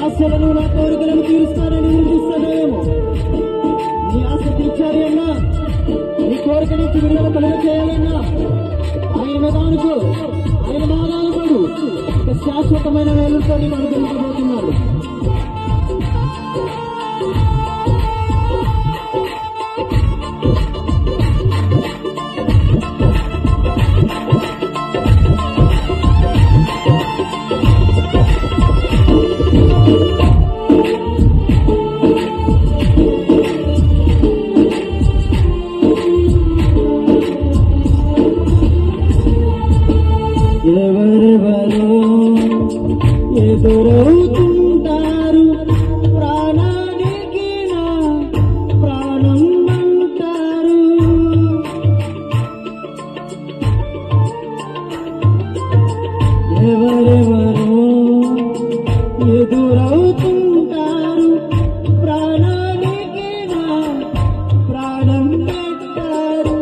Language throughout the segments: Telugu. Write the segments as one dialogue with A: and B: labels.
A: ఆశలను నా కోరికలను తీరుస్తానని చూస్తున్నాయేమో. నీ ఆశ తీర్చాలి అన్నా, నీ కోరిక నుంచి విడుదల కలుగ చేయాలన్నా ఆయన మీద అనుకో, ఆయన మాదాలు పడు. ఇక శాశ్వతమైన వేలుతో నేను అనుగ్రహించబోతున్నాడు. ఎవరెవరో ఎదురవుతుంటారు, ప్రాణానికి నా ప్రాణం అంటారు. ఎవరెవరో ఎదురవుతుంటారు, ప్రాణానికి నా ప్రాణం పెట్టారు.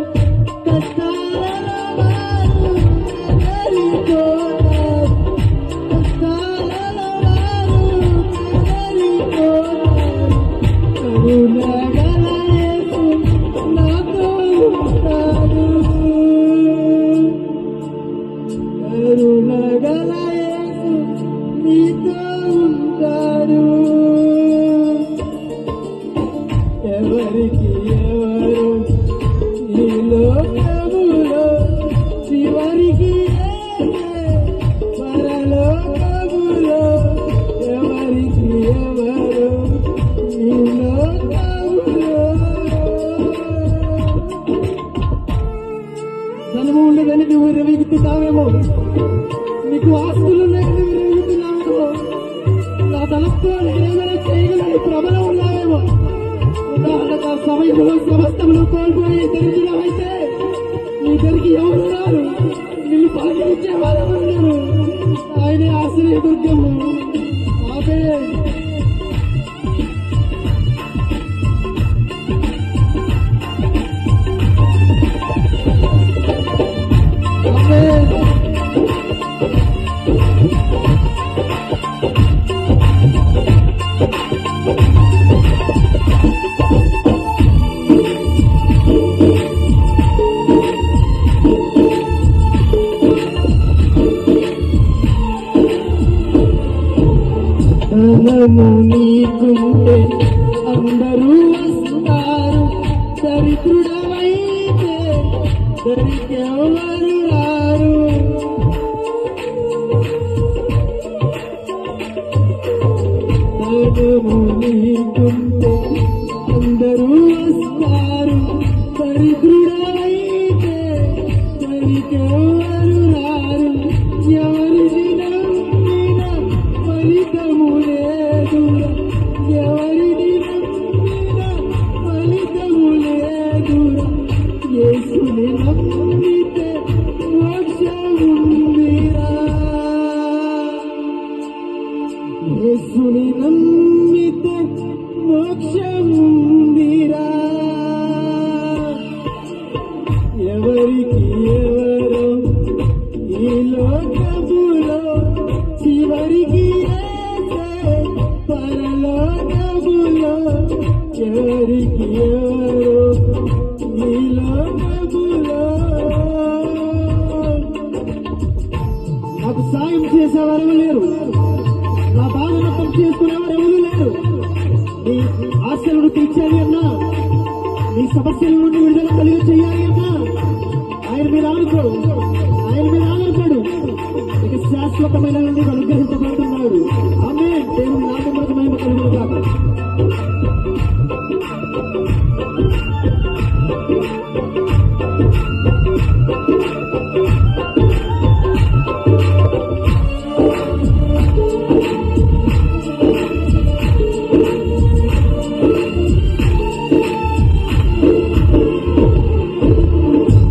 A: ఎవరికి ఎవరు ఈ లోకములో చివరికి పరలోకములో ఎవరికి ఎవరు ఈ లోకములో. ధనము ఉండదని నువ్వు విరవీగుతున్నావేమో, నీకు ఆస్తులున్నాయని నువ్వు విరవీగుతున్నావేమో, నా తలతో ఏదైనా చేయగలని ప్రబలం ఉన్నావేమో. ఉదాహరణకు సమయంలో సమస్తములు కోల్పోయి దరిద్రమైతే నీ దగ్గరికి ఎవరున్నారు? నిన్ను పలకరించే వారు ఎవరున్నారు? ఆయనే ఆశ్రయ దుర్గము. ఆమె ధనము నీకుంటే అందరూ వస్తారు, దరిద్రుడమైతే దరికెవరు రారు. ధనము నీకుంటే అందరూ వస్తారు, దరిద్రుడమైతే దరికెవరు రారు. ఎవరిని నమ్మిన ఫలితము లేదురా, ఎవరిని నమ్మిన ఫలితము లేదురా. యేసుని నమ్మితే మోక్షముందిరా, యేసుని నమ్మితే మోక్షముందిరా. ఎవరికి ఎవరో ఈ లోకములో చివరికి పరలోకములో ఎవరికి ఎవరో ఈ లోకములో. నాకు సాయం చేసేవారు లేరు, నా బాధను అర్థం చేసుకునేవారు ఎవరు లేరు. నీ ఆశలను తీర్చాలి అన్నా, నీ సమస్యల నుండి విడుదల కలిగి చేయాలి అన్నా ఆయన మీద ఆనుకో, ఆయన మీద ఆధారపడు. ఇక శాశ్వతమైన నీకు అనుగ్రహించబడుతున్నాడు. ఆమేన్. దేవుని నామమునకు మహిమ కలుగును గాక.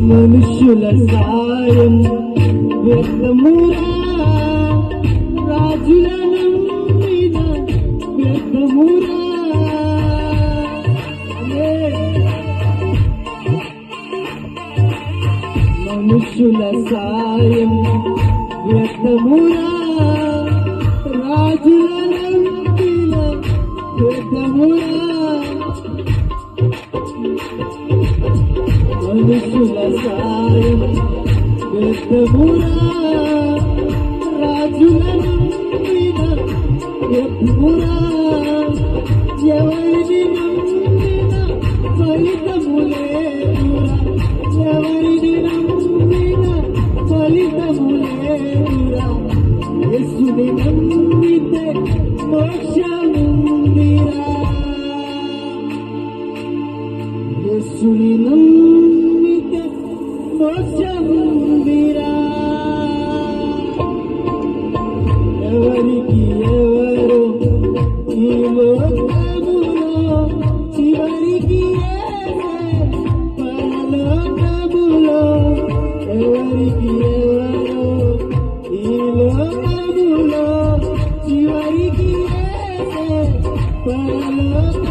A: మనుషుల సాయం వ్యర్థమురా, రాజుల నమ్మిన వ్యర్థమురా. మనుషుల సాయం వ్యర్థమురా, రాజుల నమ్మిన మనుషుల సాయం వ్యర్థమురా, రాజులను వ్యర్థమురా, ఎవరిని నమ్మిన ఫలితము లేదురా, ఎవరిని నమ్మిన ఫలితము లేదురా, యేసుని నమ్మితే మోక్షముందిరా, యేసుని నమ్మితే మోక్షముందిరా. ఎవరికి ఎవరు ఈ లోకములో చివరికి పరలోకములో, ఎవరికి ఎవరు ఈ లోకములో చివరికి పరలోక